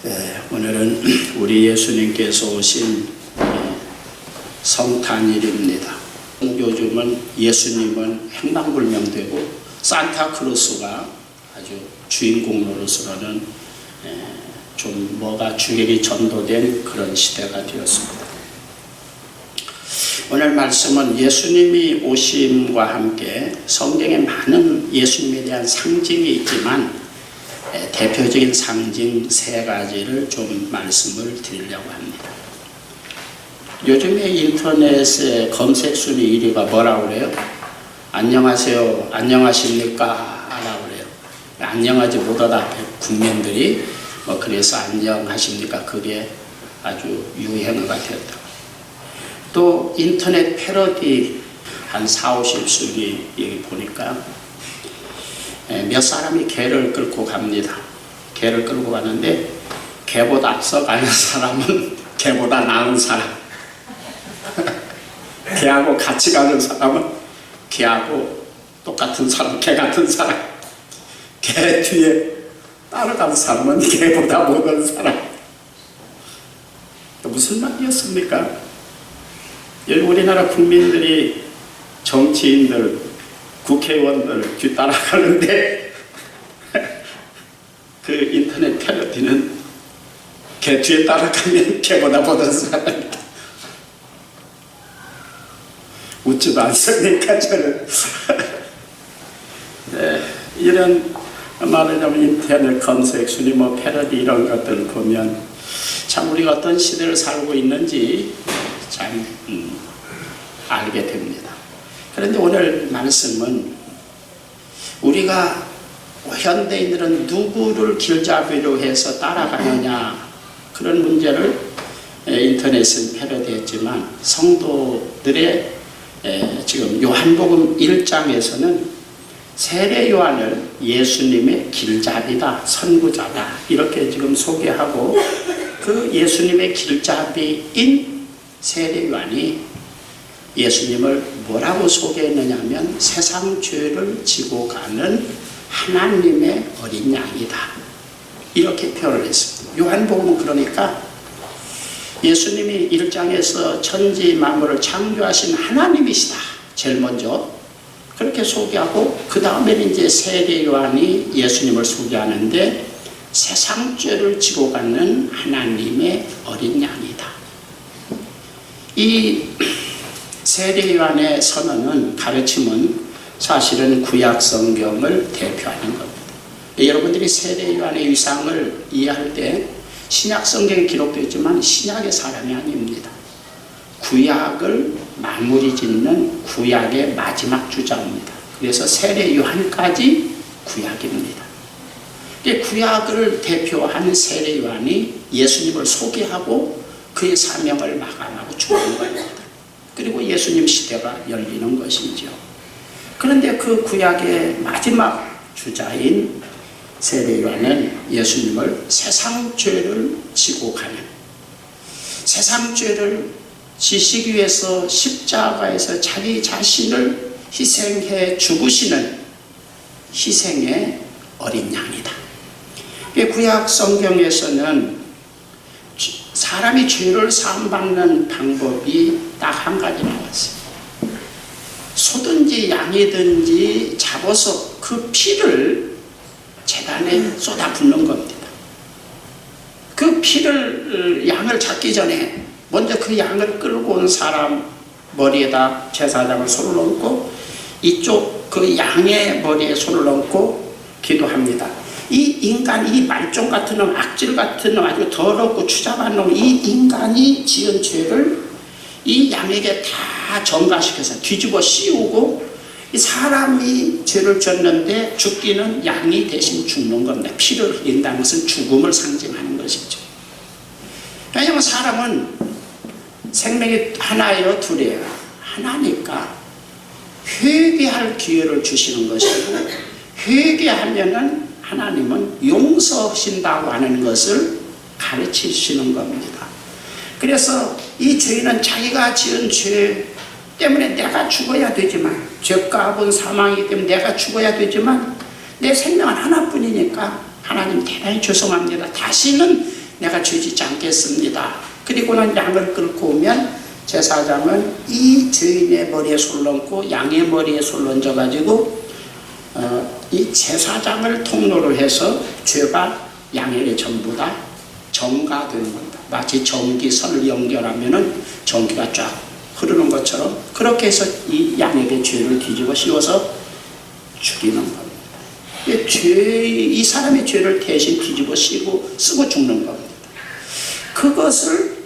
오늘은 우리 예수님께서 오신 성탄일입니다. 요즘은 예수님은 행방불명되고 산타크로스가 아주 주인공 노릇으로는 좀 뭐가 주객이 전도된 그런 시대가 되었습니다. 오늘 말씀은 예수님이 오심과 함께 성경에 많은 예수님에 대한 상징이 있지만 대표적인 상징 세 가지를 좀 말씀을 드리려고 합니다. 요즘에 인터넷의 검색 순위 1위가 뭐라고 그래요? 안녕하세요, 안녕하십니까? 라고 그래요. 안녕하지 못하다 국민들이 그래서 안녕하십니까? 그게 아주 유행어가 되었다. 또 인터넷 패러디 한 40-50순위 보니까 몇 사람이 개를 끌고 갑니다. 개를 끌고 가는데 개보다 앞서 가는 사람은 개보다 나은 사람, 개하고 같이 가는 사람은 개하고 똑같은 사람, 개 같은 사람, 개 뒤에 따라가는 사람은 개보다 못한 사람. 무슨 말이었습니까? 우리나라 국민들이 정치인들, 국회의원들 뒤 따라가는데 그 인터넷 패러디는 개 뒤에 따라가면 개보다 못한 사람이다. 웃지도 않습니까 저는. 이런 말하자면 인터넷 검색 순위 패러디 이런 것들을 보면 참 우리가 어떤 시대를 살고 있는지 참 알게 됩니다. 그런데 오늘 말씀은 우리가 현대인들은 누구를 길잡이로 해서 따라가느냐 그런 문제를 인터넷은 패러디했지만 성도들의 지금 요한복음 1장에서는 세례 요한을 예수님의 길잡이다, 선구자다 이렇게 지금 소개하고 그 예수님의 길잡이인 세례 요한이 예수님을 뭐라고 소개했느냐 하면 세상 죄를 지고 가는 하나님의 어린 양이다 이렇게 표현을 했습니다. 요한복음은 그러니까 예수님이 1장에서 천지 만물을 창조하신 하나님이시다 제일 먼저 그렇게 소개하고 그 다음에는 이제 세례 요한이 예수님을 소개하는데 세상 죄를 지고 가는 하나님의 어린 양이다. 이 세례 요한의 선언은 가르침은 사실은 구약 성경을 대표하는 겁니다. 여러분들이 세례 요한의 위상을 이해할 때 신약 성경에 기록되어 있지만 신약의 사람이 아닙니다. 구약을 마무리 짓는 구약의 마지막 주자입니다. 그래서 세례 요한까지 구약입니다. 구약을 대표하는 세례 요한이 예수님을 소개하고 그의 사명을 마감하고 죽는 겁니다. 그리고 예수님 시대가 열리는 것이죠. 그런데 그 구약의 마지막 주자인 세례 요한은 예수님을 세상 죄를 지고 가는 세상 죄를 지시기 위해서 십자가에서 자기 자신을 희생해 죽으시는 희생의 어린 양이다. 구약 성경에서는 사람이 죄를 사함받는 방법이 딱 한 가지 나왔어요. 소든지 양이든지 잡아서 그 피를 제단에 쏟아붓는 겁니다. 그 피를 양을 잡기 전에 먼저 그 양을 끌고 온 사람 머리에다 제사장을 손을 얹고 이쪽 그 양의 머리에 손을 얹고 기도합니다. 이 인간, 이 말종 같은 놈, 악질 같은 놈, 아주 더럽고 추잡한 놈, 이 인간이 지은 죄를 이 양에게 다 전가시켜서 뒤집어 씌우고 이 사람이 죄를 졌는데 죽기는 양이 대신 죽는 겁니다. 피를 흘린다는 것은 죽음을 상징하는 것이죠. 왜냐하면 사람은 생명이 하나예요, 둘이에요? 하나니까 회개할 기회를 주시는 것이고 회개하면은 하나님은 용서하신다고 하는 것을 가르치시는 겁니다. 그래서 이 죄인은 자기가 지은 죄 때문에 내가 죽어야 되지만 죄값은 사망이기 때문에 내가 죽어야 되지만 내 생명은 하나뿐이니까 하나님 대단히 죄송합니다. 다시는 내가 죄 짓지 않겠습니다. 그리고는 양을 끌고 오면 제사장은 이 죄인의 머리에 손 얹고 양의 머리에 손 얹어가지고 이 제사장을 통로를 해서 죄가 양에게 전부 다 정가되는 겁니다. 마치 전기선을 연결하면은 전기가 쫙 흐르는 것처럼 그렇게 해서 이 양에게 죄를 뒤집어 씌워서 죽이는 겁니다. 이 사람의 죄를 대신 뒤집어 쓰고 죽는 겁니다. 그것을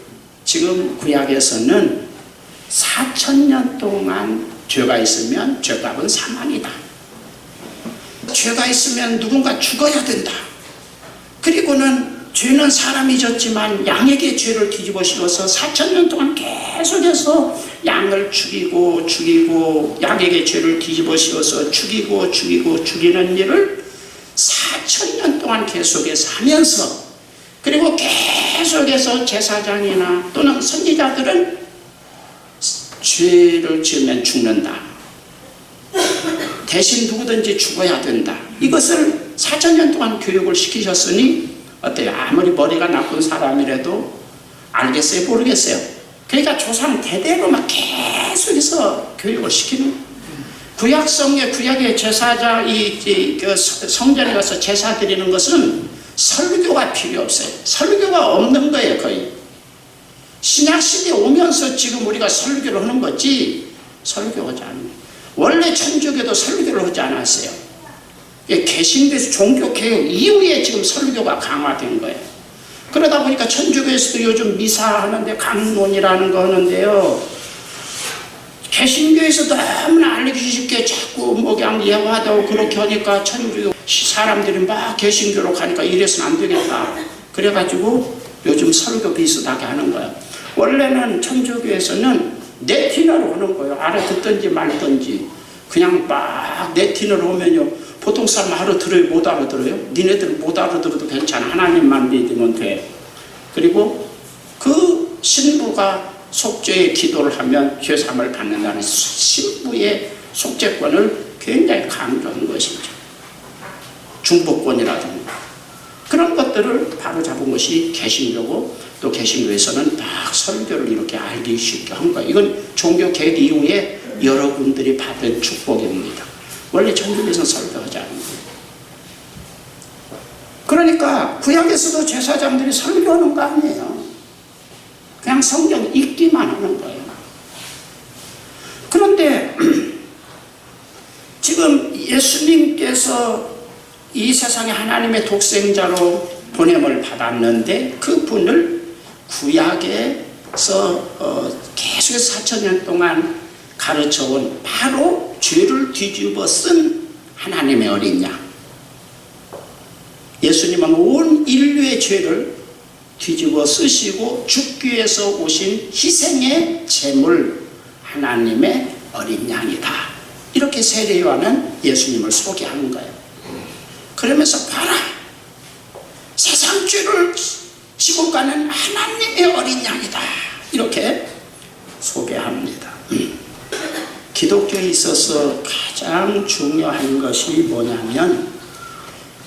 지금 구약에서는 4,000년 동안 죄가 있으면 죄값은 사망이다. 죄가 있으면 누군가 죽어야 된다. 그리고는 죄는 사람이 졌지만 양에게 죄를 뒤집어 씌워서 4,000년 동안 계속해서 양을 죽이고 양에게 죄를 뒤집어 씌워서 죽이는 일을 4,000년 동안 계속해서 하면서 그리고 계속해서 제사장이나 또는 선지자들은 죄를 지으면 죽는다. 대신 누구든지 죽어야 된다. 이것을 4,000년 동안 교육을 시키셨으니 어때요? 아무리 머리가 나쁜 사람이라도 알겠어요? 모르겠어요? 그러니까 조상 대대로 막 계속해서 교육을 시키는 구약의 제사자 그 성전에 가서 제사 드리는 것은 설교가 필요 없어요. 설교가 없는 거예요. 거의 신약시대에 오면서 지금 우리가 설교를 하는 거지 설교가 하지 않아요. 원래 천주교도 설교를 하지 않았어요. 개신교에서 종교개혁 이후에 지금 설교가 강화된 거예요. 그러다 보니까 천주교에서도 요즘 미사하는데 강론이라는 거 하는데요. 개신교에서 너무나 알기 쉽게 자꾸 그냥 예화하다고 그렇게 하니까 천주교 사람들이 막 개신교로 가니까 이래서는 안 되겠다. 그래가지고 요즘 설교 비슷하게 하는 거예요. 원래는 천주교에서는 네티너로 하는 거예요. 알아듣든지 말든지 그냥 막 네티너로 오면요. 보통 사람 알아들어요? 못 알아들어요? 니네들 못 알아들어도 괜찮아. 하나님만 믿으면 돼. 그리고 그 신부가 속죄의 기도를 하면 죄사함을 받는다는 신부의 속죄권을 굉장히 강조한 것이죠. 중보권이라든가 그런 것들을 바로 잡은 것이 개신교고 또 개신교에서는 막 설교를 이렇게 알기 쉽게 한 거예요. 이건 종교 개혁 이후에 여러분들이 받은 축복입니다. 원래 천주교에서는 설교하지 않는 거예요. 그러니까 구약에서도 제사장들이 설교하는 거 아니에요. 그냥 성경 읽기만 하는 거예요. 그런데 지금 예수님께서 이 세상에 하나님의 독생자로 보냄을 받았는데 그 분을 구약에서 계속해서 4,000년 동안 가르쳐온 바로 죄를 뒤집어 쓴 하나님의 어린 양. 예수님은 온 인류의 죄를 뒤집어 쓰시고 죽기 위해서 오신 희생의 제물 하나님의 어린 양이다. 이렇게 세례 요한은 예수님을 소개하는 거예요. 그러면서 봐라, 세상 죄를 지고 가는 하나님의 어린 양이다. 이렇게 소개합니다. 기독교에 있어서 가장 중요한 것이 뭐냐면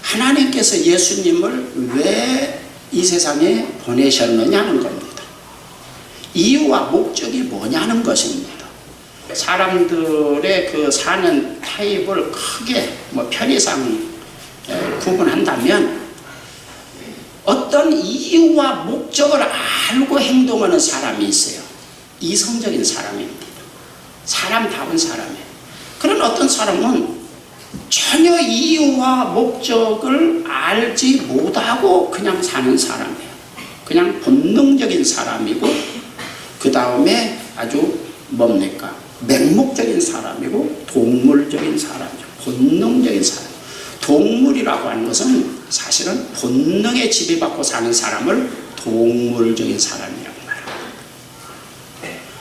하나님께서 예수님을 왜 이 세상에 보내셨느냐는 겁니다. 이유와 목적이 뭐냐는 것입니다. 사람들의 그 사는 타입을 크게 편의상 구분한다면 어떤 이유와 목적을 알고 행동하는 사람이 있어요. 이성적인 사람입니다. 사람다운 사람이에요. 그런 어떤 사람은 전혀 이유와 목적을 알지 못하고 그냥 사는 사람이에요. 그냥 본능적인 사람이고 그 다음에 아주 뭡니까? 맹목적인 사람이고 동물적인 사람이죠. 본능적인 사람. 동물이라고 하는 것은 사실은 본능에 지배받고 사는 사람을 동물적인 사람이라고 말합니다.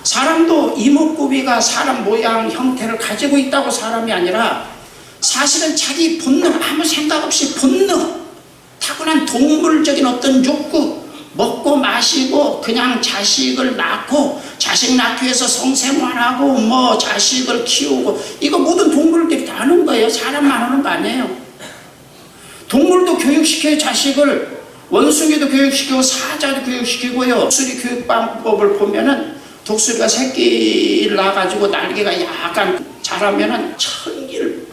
사람도 이목구비가 사람 모양 형태를 가지고 있다고 사람이 아니라 사실은 자기 본능, 아무 생각 없이 본능, 타고난 동물적인 어떤 욕구, 먹고 마시고 그냥 자식을 낳고 자식 낳기 위해서 성생활하고 자식을 키우고 이거 모든 동물들이 다 하는 거예요. 사람만 하는 거 아니에요. 동물도 교육시켜요. 자식을 원숭이도 교육시키고 사자도 교육시키고요. 독수리 교육 방법을 보면은 독수리가 새끼를 낳아가지고 날개가 약간 자라면은 천기를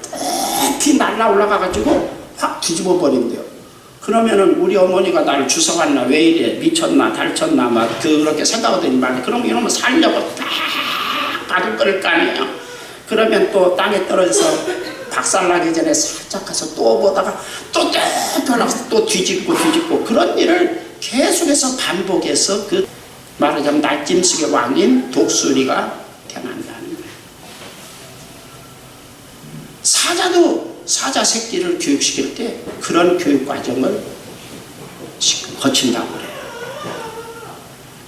높이 날라 올라가가지고 확 뒤집어 버린대요. 그러면은 우리 어머니가 나를 주워갔나, 왜 이래, 미쳤나, 달쳤나, 막 그렇게 생각하더니 말이야. 그럼 이러면 살려고 딱 가둘 거를 거 아니에요. 그러면 또 땅에 떨어져서 박살나기 전에 살짝 가서 또 보다가 또 떼어나가서 또 뒤집고 그런 일을 계속해서 반복해서 그 말하자면 날짐승의 왕인 독수리가 태어난다는 거예요. 사자도 사자 새끼를 교육시킬 때 그런 교육 과정을 거친다고 그래요.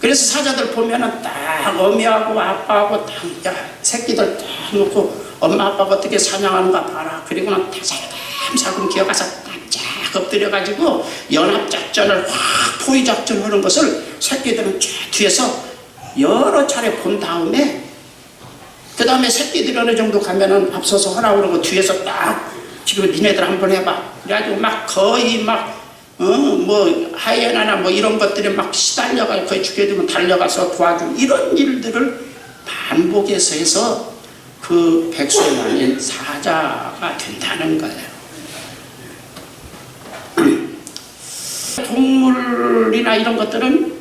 그래서 사자들 보면은 딱 어미하고 아빠하고 딱 새끼들 딱 놓고 엄마 아빠가 어떻게 사냥하는가 봐라. 그리고는 살금 기어가서 딱 엎드려가지고 연합작전을 확 포위작전 하는 것을 새끼들은 쫙 뒤에서 여러 차례 본 다음에 그 다음에 새끼들이 어느 정도 가면은 앞서서 하라고 그러고 뒤에서 딱 지금 니네들 한번 해봐. 그래가지고 막 거의 막 뭐 하이에나나 뭐 이런 것들이 막 시달려가 거의 죽게 되면 달려가서 도와주는 이런 일들을 반복해서 해서 그 백수의 왕인 사자가 된다는 거예요. 동물이나 이런 것들은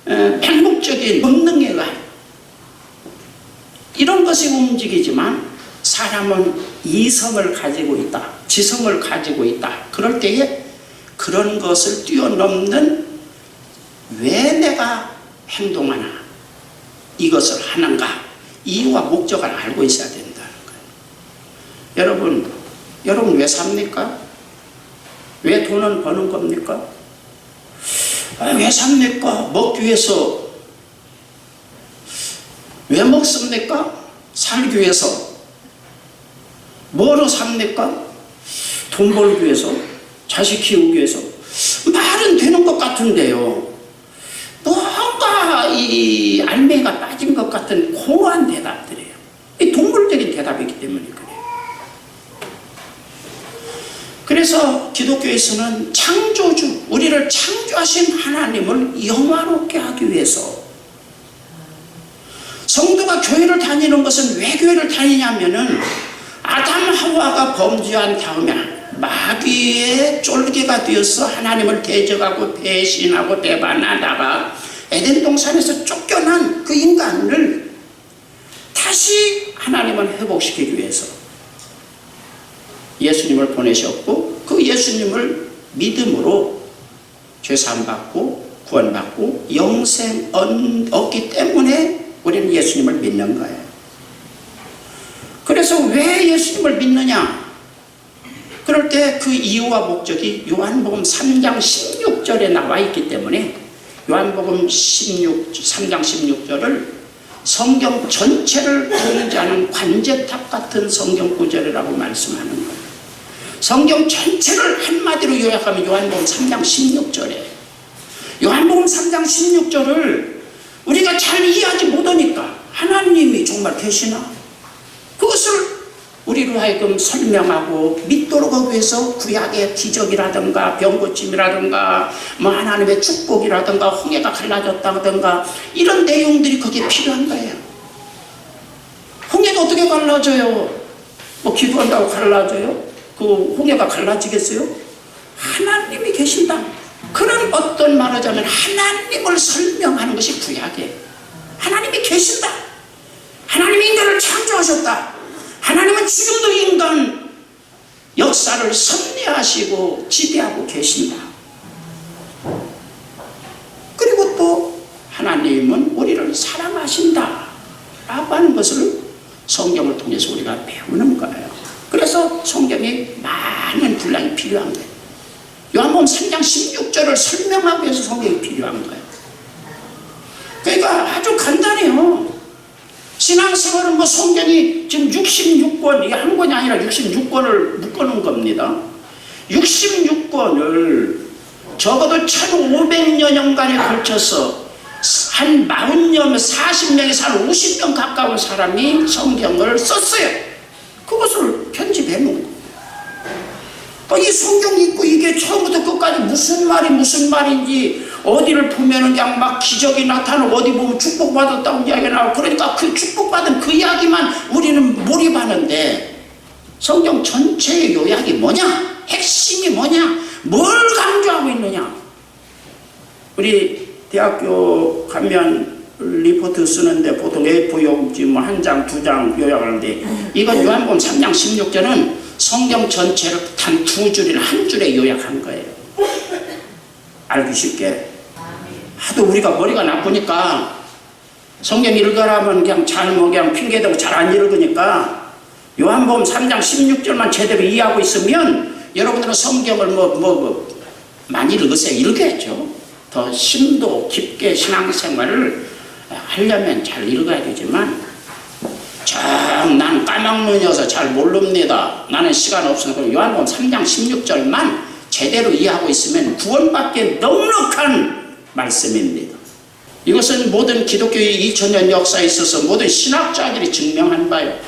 맹목적인 본능에 의한 이런 것이 움직이지만 사람은 이성을 가지고 있다, 지성을 가지고 있다. 그럴 때에 그런 것을 뛰어넘는 왜 내가 행동하나, 이것을 하는가, 이유와 목적을 알고 있어야 된다는 거예요. 여러분 왜 삽니까? 왜 돈은 버는 겁니까? 왜 삽니까? 먹기 위해서. 왜 먹습니까? 살기 위해서. 뭐로 삽니까? 돈 벌기 위해서, 자식 키우기 위해서. 말은 되는 것 같은데요. 뭔가 이 알맹이가 빠진 것 같은 고한 대답들이에요. 이 동물적인 대답이기 때문에 그래요. 그래서 기독교에서는 창조주, 우리를 창조하신 하나님을 영화롭게 하기 위해서 성도가 교회를 다니는 것은 왜 교회를 다니냐면은 아담 하와가 범죄한 다음에 마귀의 쫄개가 되어서 하나님을 대적하고 배신하고 배반하다가 에덴 동산에서 쫓겨난 그 인간을 다시 하나님을 회복시키기 위해서 예수님을 보내셨고, 그 예수님을 믿음으로 죄사함 받고 구원받고 영생 얻기 때문에 우리는 예수님을 믿는 거예요. 그래서 왜 예수님을 믿느냐? 그럴 때 그 이유와 목적이 요한복음 3장 16절에 나와 있기 때문에 요한복음 3장 16절을 성경 전체를 통제하는 관제탑 같은 성경 구절이라고 말씀하는 거예요. 성경 전체를 한마디로 요약하면 요한복음 3장 16절에, 요한복음 3장 16절을 우리가 잘 이해하지 못하니까 하나님이 정말 계시나? 그것을 우리로 하여금 설명하고 믿도록 하기 위해서 구약의 기적이라든가 병고침이라든가 뭐 하나님의 축복이라든가 홍해가 갈라졌다든가 이런 내용들이 거기에 필요한 거예요. 홍해가 어떻게 갈라져요? 뭐 기도한다고 갈라져요? 그 홍해가 갈라지겠어요? 하나님이 계신다. 그런 어떤 말하자면 하나님을 설명하는 것이 구약이에요. 하나님이 계신다. 하나님이 인간을 창조하셨다. 하나님은 지금도 인간 역사를 섭리하시고 지배하고 계신다. 그리고 또 하나님은 우리를 사랑하신다 라고 하는 것을 성경을 통해서 우리가 배우는 거예요. 그래서 성경에 많은 분량이 필요한 거예요. 요한복음 3장 16절을 설명하기 위해서 성경이 필요한 거예요. 그러니까 아주 간단해요. 신앙생활은 뭐 성경이 지금 66권, 이게 한 권이 아니라 66권을 묶어놓은 겁니다. 66권을 적어도 1500여 년간에 걸쳐서 한 40명, 40명에서 한 50명 가까운 사람이 성경을 썼어요. 그것을 편집해 놓은 거예요. 이 성경 읽고 이게 처음부터 끝까지 무슨 말인지 어디를 보면은 그냥 막 기적이 나타나고 어디 보면 축복받았다고 이야기가 나오고 그러니까 그 축복받은 그 이야기만 우리는 몰입하는데 성경 전체의 요약이 뭐냐? 핵심이 뭐냐? 뭘 강조하고 있느냐? 우리 대학교 가면 리포트 쓰는데 보통 A4 용지 뭐 한 장, 두 장 요약하는데 이건 요한복음 3장 16절은 성경 전체를 단 두 줄이나 한 줄에 요약한 거예요. 알기 쉽게. 하도 우리가 머리가 나쁘니까 성경 읽으라면 그냥 핑계대고 잘 안 읽으니까 요한복음 3장 16절만 제대로 이해하고 있으면 여러분들은 성경을 많이 읽으세요. 읽어야죠. 더 심도 깊게 신앙생활을 하려면 잘 읽어야 되지만 난 까막눈이어서 잘 모릅니다. 나는 시간 없으니까 요한복음 3장 16절만 제대로 이해하고 있으면 구원받기에 넉넉한 말씀입니다. 이것은 모든 기독교의 2000년 역사에 있어서 모든 신학자들이 증명한 바예요.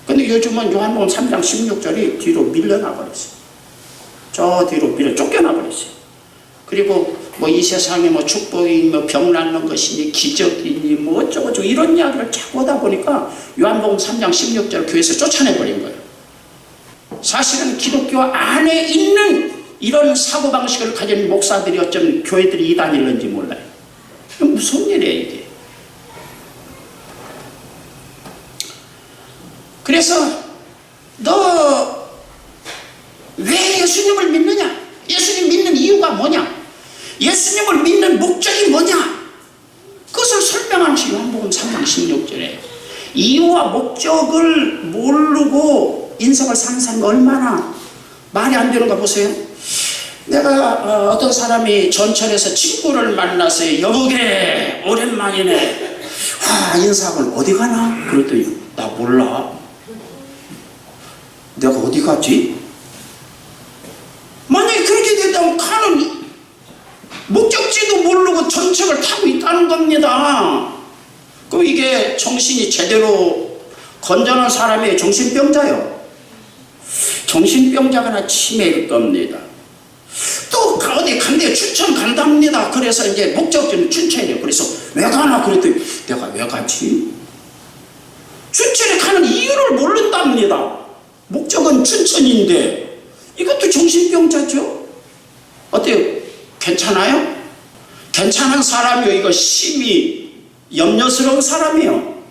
근데 요즘은 요한복음 3장 16절이 뒤로 밀려나 버렸어요. 저 뒤로 쫓겨나 버렸어요. 그리고 이 세상에 축복이 병 낫는 것이니 기적이니 어쩌고저쩌고 이런 이야기를 자꾸 하다 보니까 요한복음 3장 16절 교회에서 쫓아내버린 거예요. 사실은 기독교 안에 있는 이런 사고방식을 가진 목사들이 어쩜 교회들이 이단일는지 몰라요. 이게 무슨 일이에요 이게. 그래서 너 왜 예수님을 믿느냐? 예수님 믿는 이유가 뭐냐? 예수님을 믿는 목적이 뭐냐? 그것을 설명하는 것이 요한복음 3장 16절에 이유와 목적을 모르고 인생을 사는 사람이 얼마나 말이 안 되는가 보세요. 내가 어떤 사람이 전철에서 친구를 만나서 여보게 오랜만이네. 인사하고 어디 가나? 그랬더니 나 몰라. 내가 어디 갔지? 만약에 그렇게 됐다면 가는 목적지도 모르고 전철을 타고 있다는 겁니다. 그럼 이게 정신이 제대로 건전한 사람이 정신병자요. 정신병자거나 치매일 겁니다. 또 어디 간대 춘천 간답니다. 그래서 이제 목적지는 춘천이에요. 그래서 왜 가나? 그랬더니 내가 왜 가지? 춘천에 가는 이유를 모른답니다. 목적은 춘천인데 이것도 정신병자죠. 어때요? 괜찮아요? 괜찮은 사람이요. 이거 심히 염려스러운 사람이요.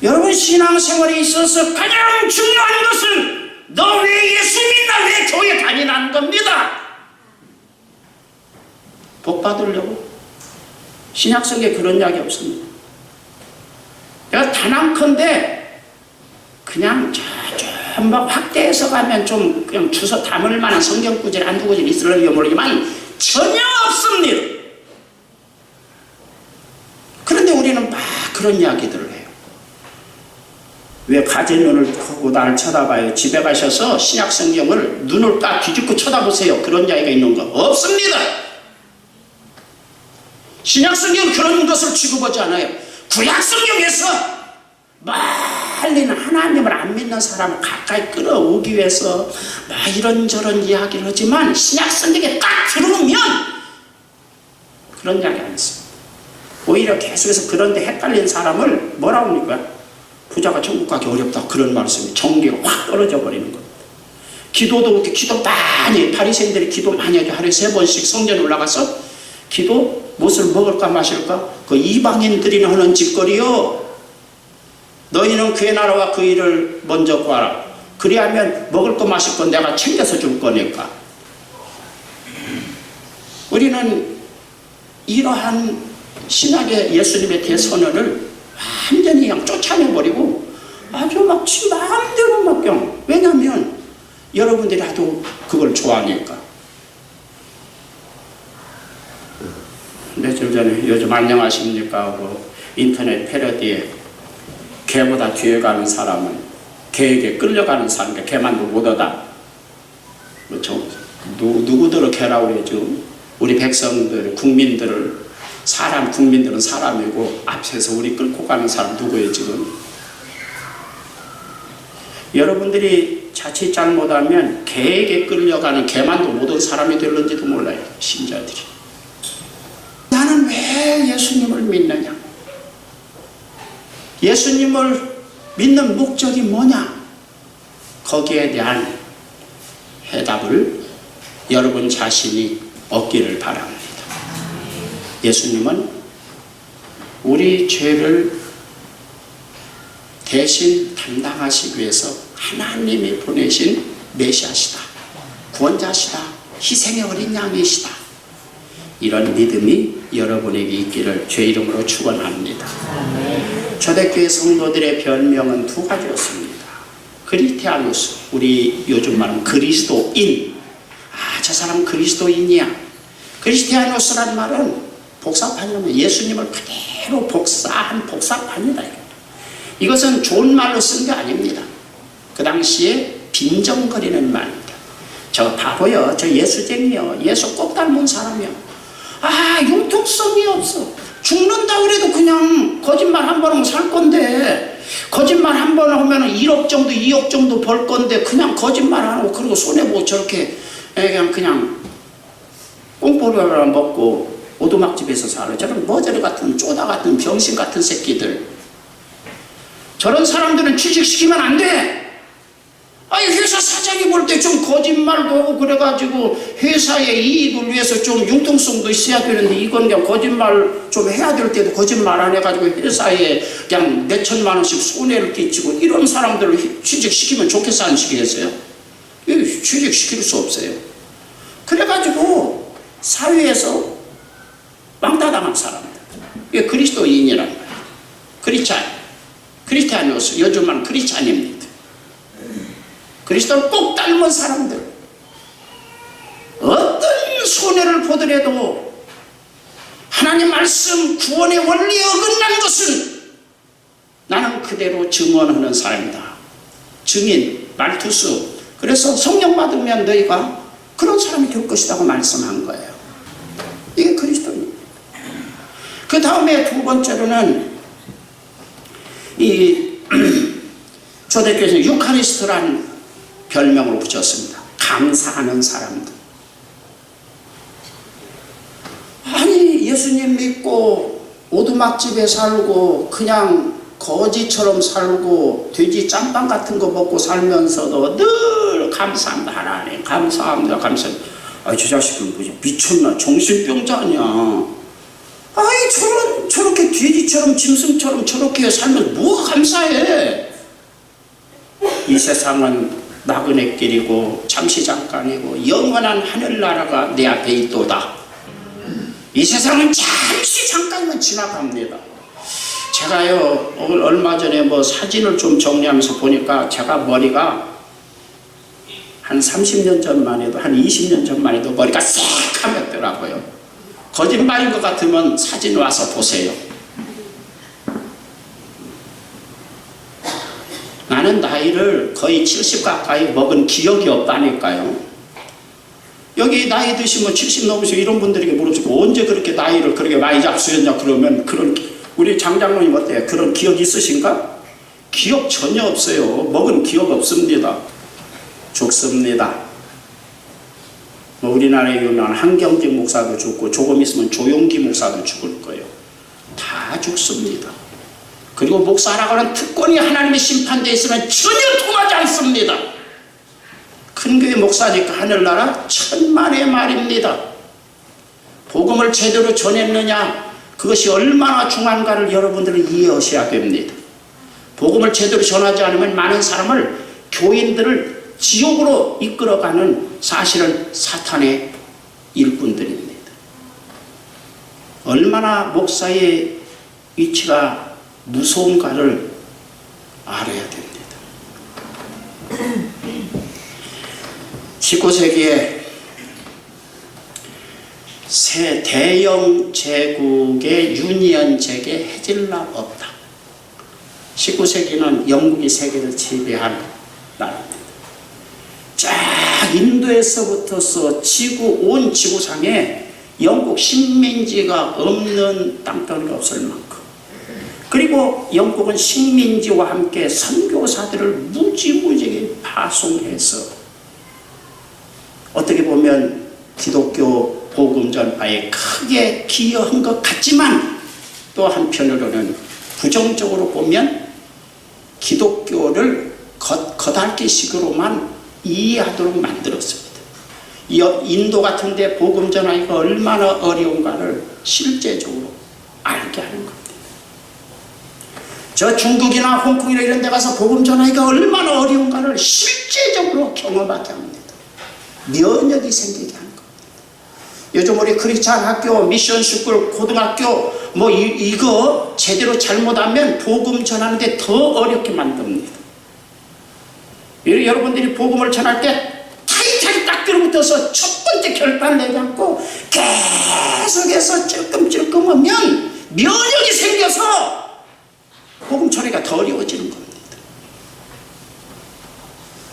여러분 신앙생활에 있어서 가장 중요한 것은 너 왜 예수 믿나? 왜 교회 다니라는 겁니다. 복 받으려고? 신약성경에 그런 이야기 없습니다. 내가 단한컨대 그냥 막 확대해서 가면 좀 그냥 주워 담을 만한 성경 구절이 한두 구절 있을지 모르지만 전혀 없습니다. 그런데 우리는 막 그런 이야기들을 해요. 왜 가재 눈을 하고 나를 쳐다봐요? 집에 가셔서 신약 성경을 눈을 딱 뒤집고 쳐다보세요. 그런 이야기가 있는 거 없습니다. 신약 성경은 그런 것을 취급하지 않아요. 구약 성경에서 말리는 하나님을 안 믿는 사람을 가까이 끌어오기 위해서 막 이런저런 이야기를 하지만 신약 성경에 딱 들어오면 그런 이야기 안 했습니다. 오히려 계속해서 그런데 헷갈린 사람을 뭐라고 합니까? 부자가 천국 가기 어렵다. 그런 말씀이 정리가 확 떨어져 버리는 겁니다. 기도도 그렇게 기도 많이 바리새인들이 기도 많이 하죠. 하루에 3번씩 성전에 올라가서 기도 무엇을 먹을까 마실까? 그 이방인들이 하는 짓거리요. 너희는 그의 나라와 그 일을 먼저 구하라. 그리하면 먹을 거 마실 거 내가 챙겨서 줄 거니까. 우리는 이러한 신학의 예수님의 대선언을 완전히 그냥 쫓아내버리고 아주 막 지 마음대로 막 그냥. 왜냐하면 여러분들이 하도 그걸 좋아하니까. 며칠 전에 요즘 안녕하십니까 하고 인터넷 패러디에 개보다 뒤에 가는 사람은 개에게 끌려가는 사람인데 개만도 못하다. 그렇죠? 누구들을 개라고 그래 지금? 우리 백성들, 국민들을 국민들은 사람이고 앞에서 우리 끌고 가는 사람 누구예요 지금? 여러분들이 자칫 잘못하면 개에게 끌려가는 개만도 모든 사람이 될는지도 몰라요. 신자들이. 나는 왜 예수님을 믿느냐? 예수님을 믿는 목적이 뭐냐? 거기에 대한 해답을 여러분 자신이 얻기를 바랍니다. 예수님은 우리 죄를 대신 담당하시기 위해서 하나님이 보내신 메시아시다, 구원자시다, 희생의 어린 양이시다. 이런 믿음이 여러분에게 있기를 주의 이름으로 축원합니다. 초대교회 성도들의 별명은 두 가지였습니다. 그리스티아누스, 우리 요즘 말하는 그리스도인. 저 사람 그리스도인이야. 그리스티아누스란 말은 복사판이면 예수님을 그대로 복사한 복사판이다. 이것은 좋은 말로 쓴 게 아닙니다. 그 당시에 빈정거리는 말입니다. 저 바보요, 저 예수쟁이요, 예수 꼭 닮은 사람이요. 융통성이 없어. 죽는다 그래도 그냥 거짓말 한 번 하면 살 건데, 거짓말 한 번 하면 1억 정도 2억 정도 벌 건데 그냥 거짓말 안 하고 그리고 손해보고 저렇게 그냥 꽁보리를 먹고 오두막집에서 살아. 저런 머저리 같은 쪼다 같은 병신 같은 새끼들, 저런 사람들은 취직시키면 안 돼. 회사 사장이 볼 때 좀 거짓말도 하고 그래가지고 회사의 이익을 위해서 좀 융통성도 있어야 되는데, 이건 그냥 거짓말 좀 해야 될 때도 거짓말 안 해가지고 회사에 그냥 몇천만 원씩 손해를 끼치고, 이런 사람들을 취직시키면 좋겠어, 안 시키겠어요? 취직시킬 수 없어요. 그래가지고 사회에서 왕따당한 사람들, 이게 그리스도인이란 말이에요. 크리스티아누스, 요즘은 크리스찬입니다. 그리스도를 꼭 닮은 사람들, 어떤 손해를 보더라도 하나님 말씀 구원의 원리에 어긋난 것은 나는 그대로 증언하는 사람이다. 증인, 말투수. 그래서 성령 받으면 너희가 그런 사람이 될 것이라고 말씀한 거예요. 이게 그리스도입니다. 그 다음에 두 번째로는 이 초대교회에서 유카리스트라는 별명으로 붙였습니다. 감사하는 사람들. 예수님 믿고 오두막집에 살고 그냥 거지처럼 살고 돼지 짬빵 같은 거 먹고 살면서도 늘 감사합니다. 하나님 감사합니다. 저 자식은 뭐지, 미쳤나, 정신병자 아니야. 저렇게 돼지처럼 짐승처럼 저렇게 살면 뭐가 감사해. 이 세상은 나그네 길이고 잠시 잠깐이고 영원한 하늘나라가 내 앞에 있도다. 이 세상은 잠시 잠깐만 지나갑니다. 제가요, 얼마 전에 사진을 좀 정리하면서 보니까 제가 머리가 한 30년 전만 해도, 한 20년 전만 해도 머리가 새카맸더라고요. 거짓말인 것 같으면 사진 와서 보세요. 나는 나이를 거의 70 가까이 먹은 기억이 없다니까요. 여기 나이 드시면 70 넘으시고 이런 분들에게 물어보시고 언제 그렇게 나이를 그렇게 많이 잡수셨냐 그러면, 우리 장장로님 어때요? 그런 기억 있으신가? 기억 전혀 없어요. 먹은 기억 없습니다. 죽습니다. 우리나라에 유명한 한경직 목사도 죽고 조금 있으면 조용기 목사도 죽을 거예요. 다 죽습니다. 그리고 목사라고 하는 특권이 하나님의 심판대에 있으면 전혀 통하지 않습니다. 큰 교회 목사니까 하늘나라 천만의 말입니다. 복음을 제대로 전했느냐, 그것이 얼마나 중요한가를 여러분들은 이해하셔야 됩니다. 복음을 제대로 전하지 않으면 많은 사람을, 교인들을 지옥으로 이끌어가는 사실은 사탄의 일꾼들입니다. 얼마나 목사의 위치가 무서운가를 알아야 됩니다. 19세기에 새 대영 제국의 유니언 잭의 해질락 없다. 19세기는 영국이 세계를 지배한 나라입니다. 쫙 인도에서부터서 온 지구상에 영국 식민지가 없는 땅덩이가 없을 만큼 그리고 영국은 식민지와 함께 선교사들을 무지무지하게 파송해서 어떻게 보면 기독교 복음 전파에 크게 기여한 것 같지만 또 한편으로는 부정적으로 보면 기독교를 겉핥기식으로만 이해하도록 만들었습니다. 인도 같은 데 복음 전하기가 얼마나 어려운가를 실제적으로 알게 하는 겁니다. 저 중국이나 홍콩이나 이런 데 가서 복음 전하기가 얼마나 어려운가를 실제적으로 경험하게 합니다. 면역이 생기게 하는 겁니다. 요즘 우리 크리스찬 학교, 미션 스쿨, 고등학교 이거 제대로 잘못하면 복음 전하는데 더 어렵게 만듭니다. 여러분들이 복음을 전할 때 타이트하게 딱 들어붙어서 첫 번째 결단을 내지 않고 계속해서 찔끔찔끔하면 면역이 생겨서 복음 전하기가 더 어려워지는 겁니다.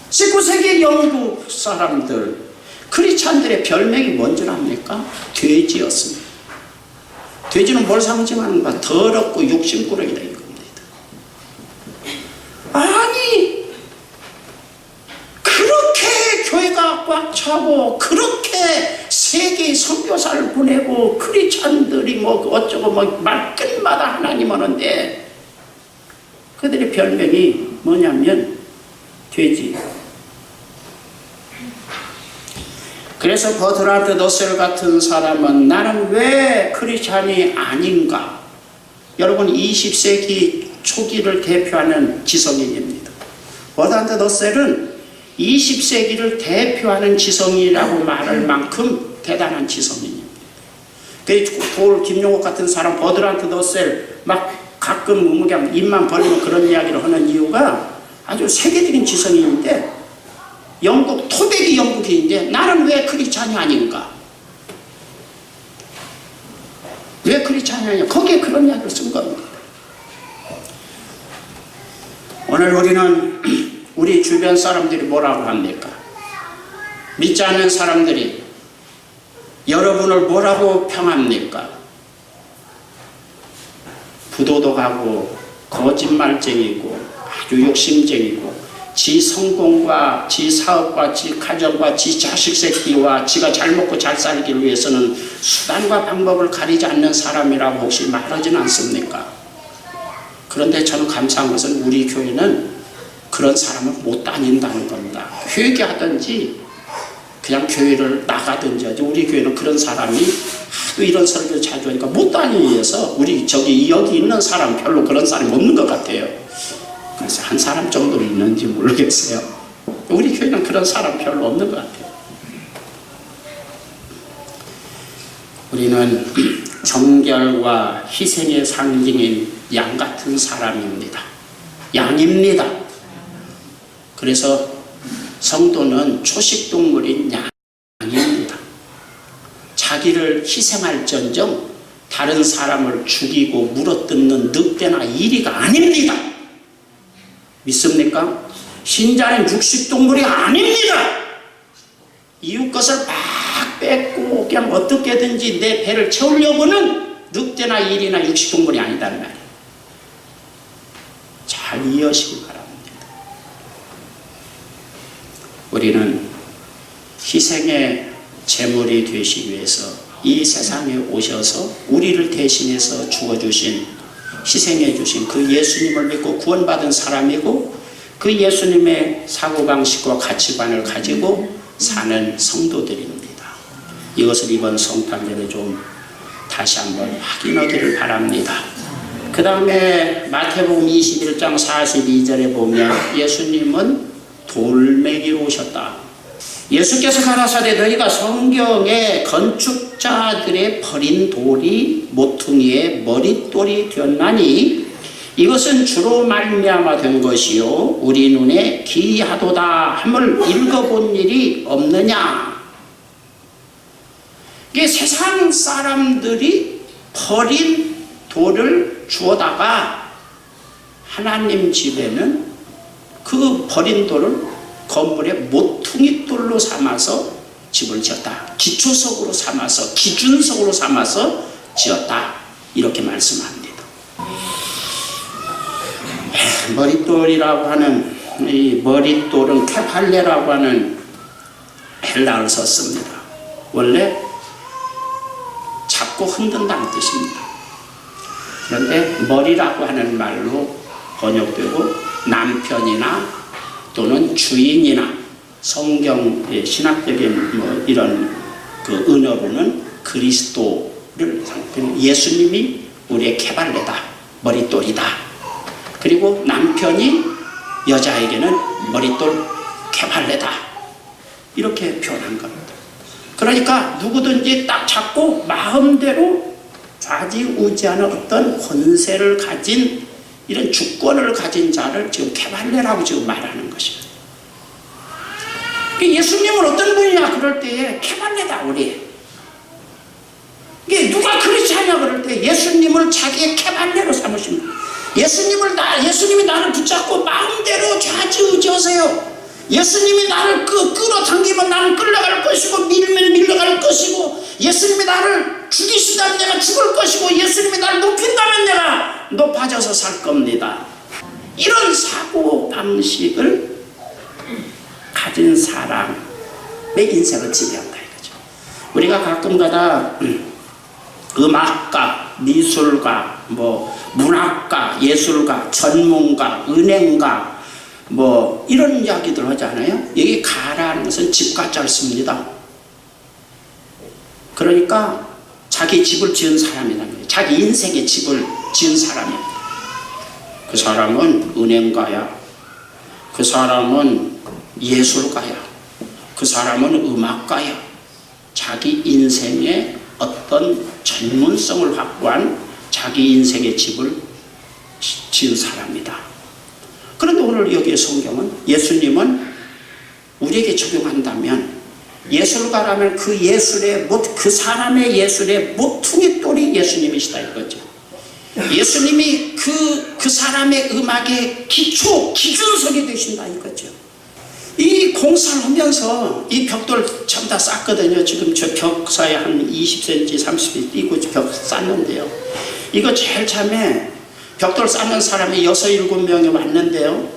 19세기 영국 사람들, 크리스찬들의 별명이 뭔지 압니까? 돼지였습니다. 돼지는 뭘 상징하는가? 더럽고 욕심꾸러기다 이겁니다. 아니, 그렇게 교회가 꽉 차고 그렇게 세계의 선교사를 보내고 크리스찬들이 어쩌고 말끝마다 하나님 하는데 그들의 별명이 뭐냐면 돼지. 그래서 버트란드 러셀 같은 사람은 나는 왜 크리스찬이 아닌가? 여러분 20세기 초기를 대표하는 지성인입니다. 버트란드 러셀은 20세기를 대표하는 지성인이라고 말할 만큼 대단한 지성인입니다. 김용옥 같은 사람 버트란드 러셀 가끔 그냥 입만 벌리면 그런 이야기를 하는 이유가 아주 세계적인 지성인인데 토백이 영국인인데 나는 왜 크리스찬이 아닌가? 왜 크리스찬이 아니냐? 거기에 그런 이야기를 쓴 겁니다. 오늘 우리는 우리 주변 사람들이 뭐라고 합니까? 믿지 않는 사람들이 여러분을 뭐라고 평합니까? 부도덕하고 거짓말쟁이고 아주 욕심쟁이고 지 성공과 지 사업과 지 가정과 지 자식 새끼와 지가 잘 먹고 잘 살기를 위해서는 수단과 방법을 가리지 않는 사람이라고 혹시 말하지는 않습니까? 그런데 저는 감사한 것은 우리 교회는 그런 사람을 못 다닌다는 겁니다. 회개하든지 그냥 교회를 나가든지 하지 우리 교회는 그런 사람이 하도 이런 설교를 자주 하니까 못 다니기 위해서 우리 여기 있는 사람 별로 그런 사람이 없는 것 같아요. 그래서 한 사람 정도 있는지 모르겠어요. 우리 교회는 그런 사람 별로 없는 것 같아요. 우리는 정결과 희생의 상징인 양 같은 사람입니다. 양입니다. 그래서 성도는 초식동물인 양입니다. 자기를 희생할전정 다른 사람을 죽이고 물어뜯는 늑대나 이리가 아닙니다. 믿습니까? 신자는 육식동물이 아닙니다. 이웃 것을 막 뺏고 그냥 어떻게든지 내 배를 채우려고는 늑대나 일이나 육식동물이 아니다는 말이에요. 잘 이해하시기 바랍니다. 우리는 희생의 제물이 되시기 위해서 이 세상에 오셔서 우리를 대신해서 죽어주신 희생해 주신 그 예수님을 믿고 구원받은 사람이고 그 예수님의 사고방식과 가치관을 가지고 사는 성도들입니다. 이것을 이번 성탄절에 좀 다시 한번 확인하기를 바랍니다. 그 다음에 마태복음 21장 42절에 보면 예수님은 돌멩이로 오셨다. 예수께서 가라사대 너희가 성경에 건축자들의 버린 돌이 모퉁이의 머릿돌이 되었나니 이것은 주로 말미암아 된 것이요 우리 눈에 기이하도다 함을 읽어본 일이 없느냐. 이게 세상 사람들이 버린 돌을 주워다가 하나님 집에는 그 버린 돌을 건물의 모퉁이돌로 삼아서 집을 지었다. 기초석으로 삼아서 기준석으로 삼아서 지었다. 이렇게 말씀합니다. 머릿돌이라고 하는 이 머릿돌은 케팔레라고 하는 헬라어를 썼습니다. 원래 잡고 흔든다는 뜻입니다. 그런데 머리라고 하는 말로 번역되고 남편이나 또는 주인이나 성경의 신학적인 뭐 이런 그 은어로는 그리스도를 예수님이 우리의 케발레다, 머릿돌이다. 그리고 남편이 여자에게는 머릿돌 케발레다. 이렇게 표현한 겁니다. 그러니까 누구든지 딱 잡고 마음대로 좌지우지하는 어떤 권세를 가진 이런 주권을 가진 자를 지금 케발레라고 지금 말하는 것입니다. 예수님은 어떤 분이냐 그럴 때에 케발레다 우리. 이게 누가 그렇지 않냐 그럴 때 예수님을 자기의 케발레로 삼으십니다. 예수님이 나를 붙잡고 마음대로 좌지우지하세요. 예수님이 나를 끌어당기면 나는 끌려갈 것이고 밀면 밀려갈 것이고 예수님이 나를 죽이신다면 내가 죽을 것이고 예수님이 나를 높인다면 내가 높아져서 살 겁니다. 이런 사고방식을 가진 사람의 인생을 지배한다 이거죠. 우리가 가끔가다 음악가, 미술가, 뭐 문학가, 예술가, 전문가, 은행가 뭐 이런 이야기들 하잖아요. 여기 가라는 것은 집가자를 씁니다. 그러니까 자기 집을 지은 사람이라는 거예요. 자기 인생의 집을 지은 사람이에요. 그 사람은 은행가야. 그 사람은 예술가야. 그 사람은 음악가야. 자기 인생의 어떤 전문성을 확보한 자기 인생의 집을 지은 사람이다. 그런데 오늘 여기에 성경은 예수님은 우리에게 적용한다면 예술가라면 그 사람의 예술의 모퉁이 돌이 예수님이시다 이거죠. 예수님이 그 사람의 음악의 기준석이 되신다 이거죠. 이 공사를 하면서 이 벽돌 전부 다 쌌거든요. 지금 저 벽 사이에 한 20cm, 30cm 띄고 벽 쌌는데요. 이거 제일 처음에 벽돌 쌓는 사람이 6, 7명이 왔는데요.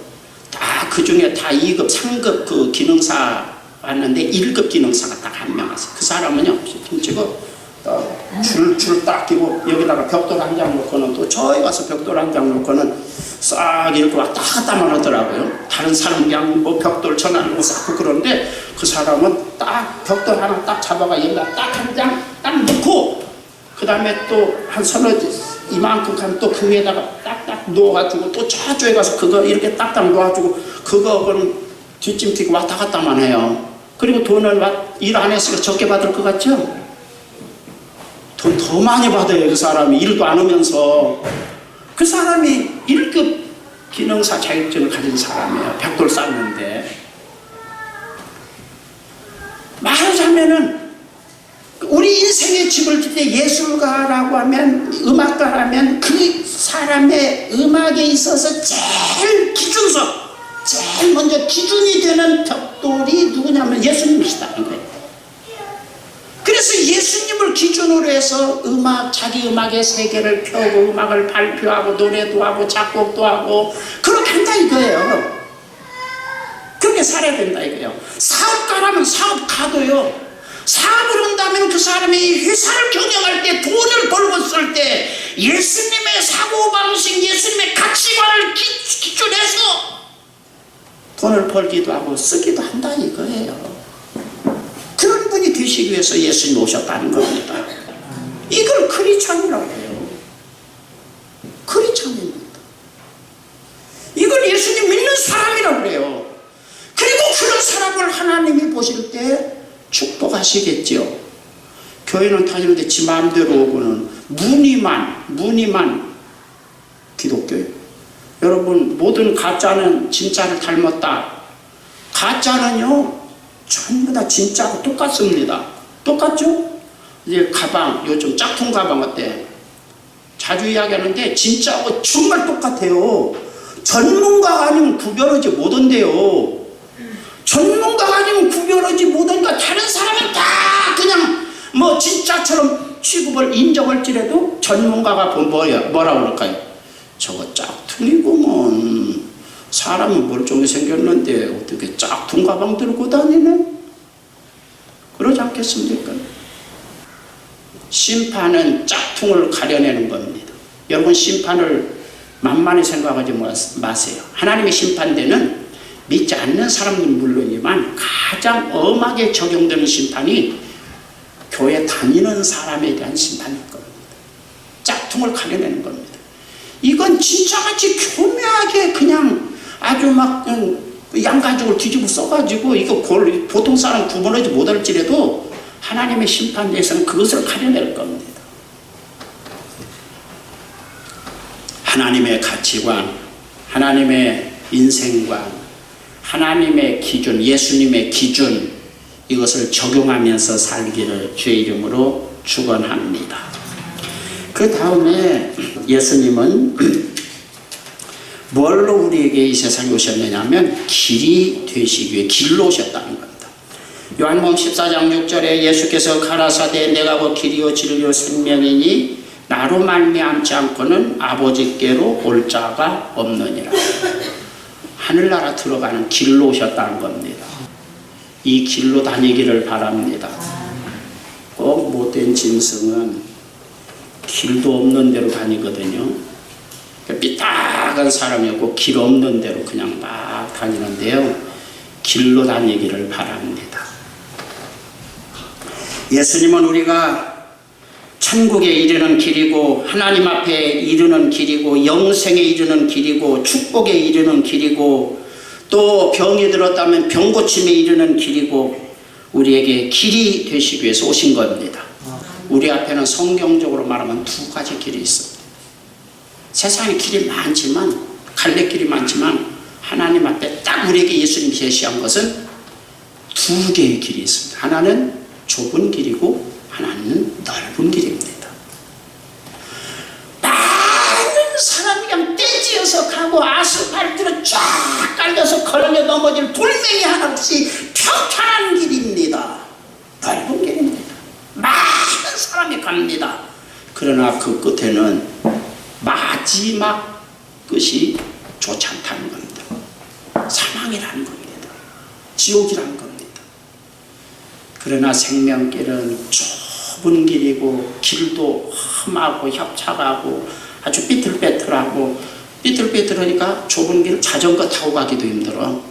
다 그 중에 다 2급, 3급 그 기능사 왔는데 1급 기능사가 딱 한 명 왔어요. 그 사람은요, 지금 줄 딱 끼고 여기다가 벽돌 한 장 놓고는 또 저기 가서 벽돌 한 장 놓고는 싹 이렇게 왔다 갔다만 하더라고요. 다른 사람 그냥 뭐 벽돌 전화하고 쌓고 그런데 그 사람은 딱 벽돌 하나 딱 잡아가 여기다 딱 한 장 딱 놓고 그 다음에 또 한 이만큼 가면 또 그 위에다가 딱딱 놓아가지고 또 저쪽에 가서 그거 이렇게 딱딱 놓아주고 그거는 뒷짐 튀고 왔다 갔다만 해요. 그리고 돈을 일 안 했으니까 적게 받을 것 같죠? 돈 더 많이 받아요. 그 사람이 일도 안 하면서. 그 사람이 1급 기능사 자격증을 가진 사람이에요. 벽돌 쌓는데. 말하자면은 우리 인생의 집을 질 때 예술가라고 하면 음악가라면 그 사람의 음악에 있어서 제일 먼저 기준이 되는 벽돌이 누구냐면 예수님이시다는 거예요. 그래서 예수님을 기준으로 해서 자기 음악의 세계를 펴고 음악을 발표하고 노래도 하고 작곡도 하고 그렇게 한다 이거예요. 그렇게 살아야 된다 이거예요. 사업가라면 사업가도요. 사업을 한다면 그 사람이 회사를 경영할 때 돈을 벌고 쓸 때 예수님의 사고방식, 예수님의 가치관을 기준해서 돈을 벌기도 하고 쓰기도 한다 이거예요. 그런 분이 되시기 위해서 예수님이 오셨다는 겁니다. 이걸 크리스천이라고 해요. 크리스천입니다. 이걸 예수님 믿는 사람이라고 그래요. 그리고 그런 사람을 하나님이 보실 때 축복하시겠죠. 교회는 다니는데 지 마음대로 오고는 무늬만 기독교예요. 여러분 모든 가짜는 진짜를 닮았다. 가짜는요 전부 다 진짜하고 똑같습니다. 똑같죠? 이제 가방, 요즘 짝퉁 가방 어때? 자주 이야기하는데 진짜하고 정말 똑같아요. 전문가가 아니면 구별하지 못한대요. 전문가가 아니면 구별하지 못하니까 다른 사람은 다 그냥 뭐 진짜처럼 취급을 인정할지라도 전문가가 뭐라고 그럴까요? 저거 짝퉁이구먼. 사람은 멀쩡히 생겼는데 어떻게 짝퉁 가방 들고 다니네? 그러지 않겠습니까? 심판은 짝퉁을 가려내는 겁니다. 여러분, 심판을 만만히 생각하지 마세요. 하나님의 심판대는 믿지 않는 사람들은 물론이지만 가장 엄하게 적용되는 심판이 교회 다니는 사람에 대한 심판일 겁니다. 짝퉁을 가려내는 겁니다. 이건 진짜같이 교묘하게 그냥 아주 막 양가죽을 뒤집어 써가지고 이거 보통 사람 구분하지 못할지라도 하나님의 심판대에서는 그것을 가려낼 겁니다. 하나님의 가치관, 하나님의 인생관, 하나님의 기준, 예수님의 기준, 이것을 적용하면서 살기를 주의 이름으로 축원합니다. 그 다음에 예수님은 뭘로 우리에게 이 세상에 오셨느냐 하면 길이 되시기 위해 길로 오셨다는 겁니다. 요한복음 14장 6절에 예수께서 가라사대 내가 곧 길이요 진리요 생명이니 나로 말미암지 않고는 아버지께로 올 자가 없느니라. 하늘나라 들어가는 길로 오셨다는 겁니다. 이 길로 다니기를 바랍니다. 꼭 못된 짐승은 길도 없는 데로 다니거든요. 삐딱한 사람이었고 길 없는 데로 그냥 막 다니는데요. 길로 다니기를 바랍니다. 예수님은 우리가 천국에 이르는 길이고 하나님 앞에 이르는 길이고 영생에 이르는 길이고 축복에 이르는 길이고 또 병이 들었다면 병 고침에 이르는 길이고 우리에게 길이 되시기 위해서 오신 겁니다. 우리 앞에는 성경적으로 말하면 두 가지 길이 있습니다. 세상에 길이 많지만 갈래길이 많지만 하나님 앞에 딱 우리에게 예수님이 제시한 것은 두 개의 길이 있습니다. 하나는 좁은 길이고 하나는 넓은 길입니다. 많은 사람이 그냥 떼지어서 가고 아스팔트로 쫙 깔려서 걸려 넘어질 돌멩이 하나 없이 평탄한 길입니다. 넓은 길입니다. 많은 사람이 갑니다. 그러나 그 끝에는 마지막 끝이 좋지 않다는 겁니다. 사망이라는 겁니다. 지옥이라는 겁니다. 그러나 생명길은 좁은 길이고 길도 험하고 협착하고 아주 삐뚤빼뚤하고 삐뚤빼뚤하니까 좁은 길 자전거 타고 가기도 힘들어.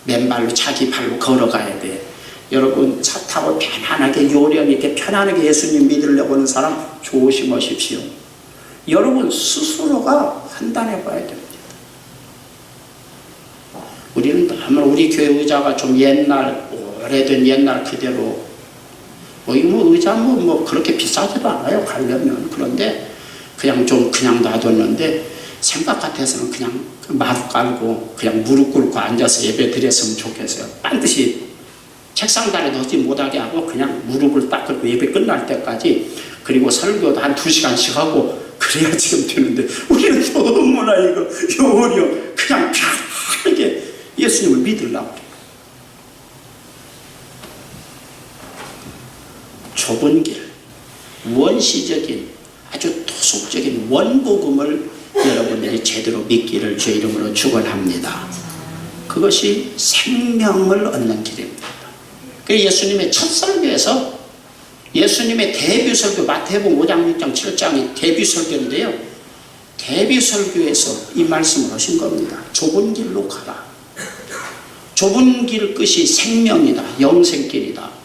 맨발로 자기 발로 걸어가야 돼. 여러분 차 타고 편안하게 요령 있게 편안하게 예수님 믿으려고 하는 사람 조심하십시오. 여러분 스스로가 판단해 봐야 됩니다. 우리는 아마 우리 교회 의자가 좀 오래된 옛날 그대로 의자 그렇게 비싸지도 않아요. 가려면. 그런데 그냥 놔뒀는데 생각 같아서는 그냥 마루 깔고 그냥 무릎 꿇고 앉아서 예배 드렸으면 좋겠어요. 반드시 책상 다리 넣지 못하게 하고 그냥 무릎을 딱 꿇고 예배 끝날 때까지, 그리고 설교도 한 2시간씩 하고 그래야 지금 되는데 우리는 너무나 이거 요령 그냥 편하게 예수님을 믿으려고. 좁은 길, 원시적인 아주 토속적인 원복음을 여러분들이 제대로 믿기를 주의 이름으로 축원합니다. 그것이 생명을 얻는 길입니다. 그 예수님의 첫 설교에서 예수님의 데뷔 설교, 마태복음 5장, 6장, 7장이 데뷔 설교인데요. 데뷔 설교에서 이 말씀을 하신 겁니다. 좁은 길로 가라. 좁은 길 끝이 생명이다. 영생길이다.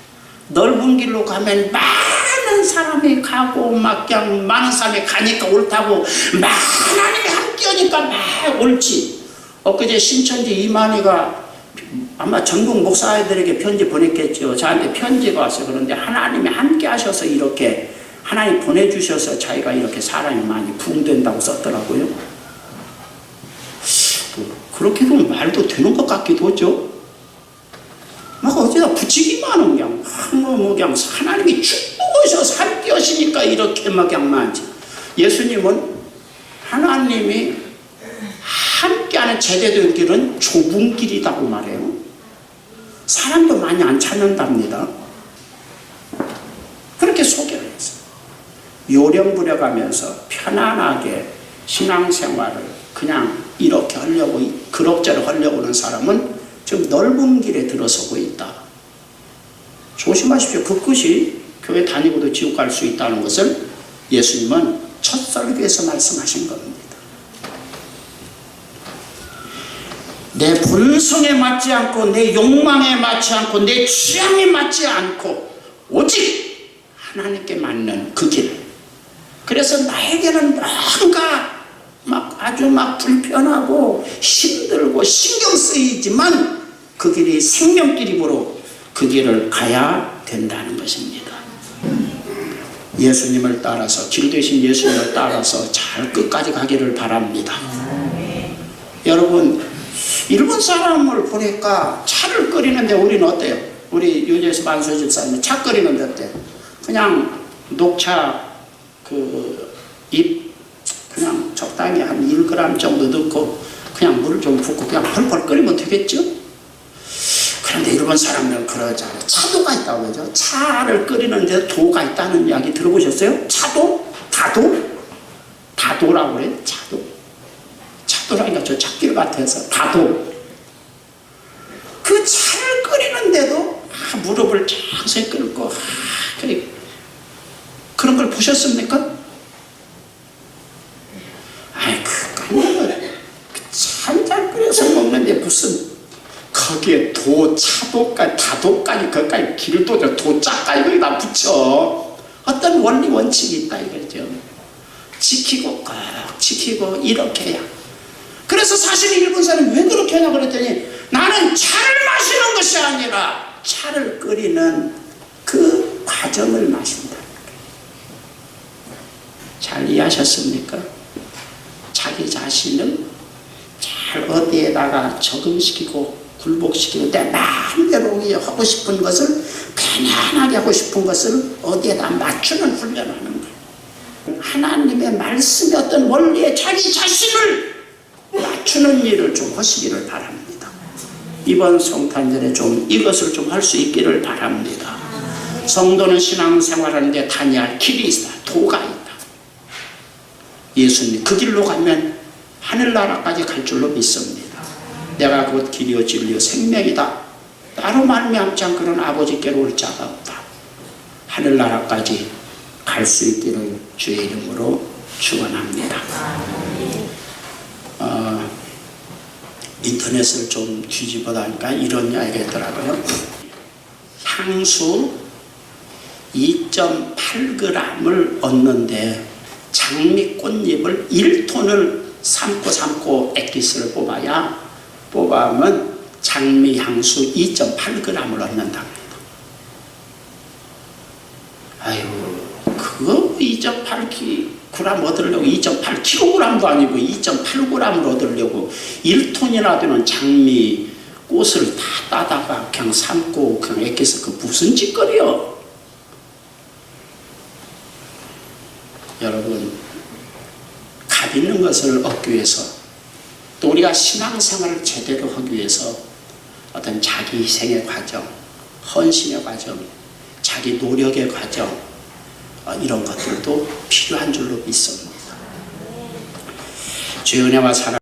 넓은 길로 가면 많은 사람이 가고 막 그냥 많은 사람이 가니까 옳다고 하나님이 함께 하니까 막 옳지. 엊그제 신천지 이만희가 아마 전국 목사들에게 편지 보냈겠죠. 저한테 편지가 왔어요. 그런데 하나님이 함께 하셔서 이렇게 하나님 보내주셔서 자기가 이렇게 사람이 많이 부흥된다고 썼더라고요. 그렇게 보면 말도 되는 것 같기도 하죠. 막 어디다 붙이기만 하는 그냥 그냥 하나님이 축복하셔서 함께 하시니까 이렇게 막 그냥 많지. 예수님은 하나님이 함께하는 제대된 길은 좁은 길이라고 말해요. 사람도 많이 안 찾는답니다. 그렇게 소개를 했어요. 요령 부려가면서 편안하게 신앙생활을 그냥 이렇게 하려고 그럭저럭 하려고 하는 사람은 지금 넓은 길에 들어서고 있다. 조심하십시오. 그 끝이 교회 다니고도 지옥 갈 수 있다는 것을 예수님은 첫 설교에서 말씀하신 겁니다. 내 본성에 맞지 않고 내 욕망에 맞지 않고 내 취향에 맞지 않고 오직 하나님께 맞는 그 길. 그래서 나에게는 뭔가 아주 불편하고 힘들고 신경 쓰이지만 그 길이 생명길이므로 그 길을 가야 된다는 것입니다. 예수님을 따라서, 길 되신 예수님을 따라서 잘 끝까지 가기를 바랍니다. 여러분, 일본 사람을 보니까 차를 끓이는데 우리는 어때요? 우리 유재수 만수 집사님 차 끓이는데 어때요? 그냥 녹차 잎 그냥 적당히 한 1g 정도 넣고 그냥 물 좀 붓고 그냥 펄펄 끓이면 되겠죠? 그런데 일본 사람들은 그러잖아요. 차도가 있다고 그러죠. 차를 끓이는데 도가 있다는 이야기 들어보셨어요? 차도? 다도? 다도라고 그래요. 차도라니까 저 찾길 같아서 다도. 그 차를 끓이는데도 무릎을 장생 끓고 그런 걸 보셨습니까? 한잔 끓여서 먹는데 무슨 거기에 차도까지 다도까지 거기까지 길도 도자까지 거기다 붙여. 어떤 원리 원칙이 있다 이거죠. 지키고 꼭 지키고 이렇게 해야. 그래서 사실 일본 사람이 왜 그렇게 하냐 그랬더니 나는 차를 마시는 것이 아니라 차를 끓이는 그 과정을 마신다. 잘 이해하셨습니까? 자기 자신을 잘 어디에다가 적응시키고 굴복시키고 내 마음대로 하고 싶은 것을 편안하게 하고 싶은 것을 어디에다 맞추는 훈련을 하는 거예요. 하나님의 말씀의 어떤 원리에 자기 자신을 맞추는 일을 좀 하시기를 바랍니다. 이번 성탄절에 좀 이것을 좀 할 수 있기를 바랍니다. 성도는 신앙생활하는데 다녀야 할 길이 있다. 도가 있다. 예수님 그 길로 가면 하늘나라까지 갈 줄로 믿습니다. 내가 곧 길이요 진리요 생명이다. 나로 말미암지 않고는 아버지께로 올 자가 없다. 하늘나라까지 갈 수 있기를 주의 이름으로 축원합니다. 인터넷을 좀 뒤집어다니까 이런 이야기가 있더라고요. 향수 2.8g을 얻는데 장미 꽃잎을 1톤을 삶고 액기스를 뽑아면 장미 향수 2.8g을 얻는답니다. 아이고 그거 2.8g 얻으려고 2.8kg도 아니고 2.8g을 얻으려고 1톤이나 되는 장미 꽃을 다 따다가 그냥 삶고 그냥 액기스 그 무슨 짓거리요? 여러분 값 있는 것을 얻기 위해서 또 우리가 신앙생활을 제대로 하기 위해서 어떤 자기 희생의 과정, 헌신의 과정, 자기 노력의 과정 이런 것들도 필요한 줄로 믿습니다. 주의 은혜와 사랑